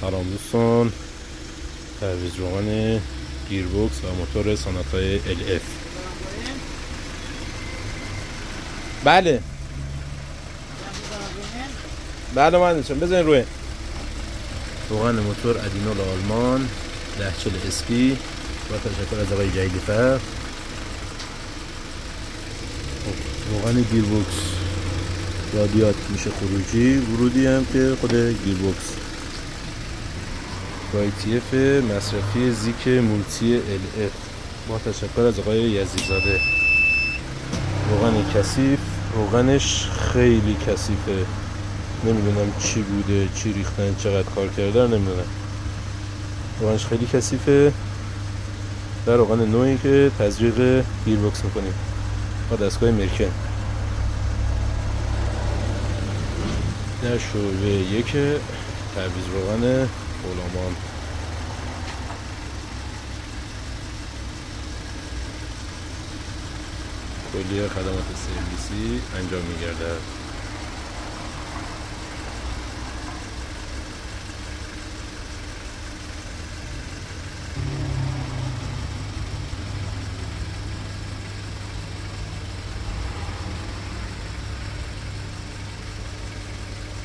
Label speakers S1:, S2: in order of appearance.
S1: سلام دوستان، تعویض روغن گیربکس و موتور سوناتا LF. بله مهندس بزنین روی روغن موتور ادینول آلمان 1040 اسپی با تشکر از آقای جلیفر. روغن گیربکس رادیات میشه خروجی، ورودی هم که خود گیربکس. ITF مصرفی زیک مولتی LF با تشکر از آقای یزدیزاده. روغن کثیف، روغنش خیلی کثیفه، نمیدونم چی بوده، چی ریختن، چقدر کار کردن، نمیدونم. روغنش خیلی کثیفه. در روغن نوعی که تزریق گیربکس میکنیم با دستگاه مرکن. در شعبه یک تعویض روغن غلامان. کلیه خدمات سرویسی انجام می‌گردد.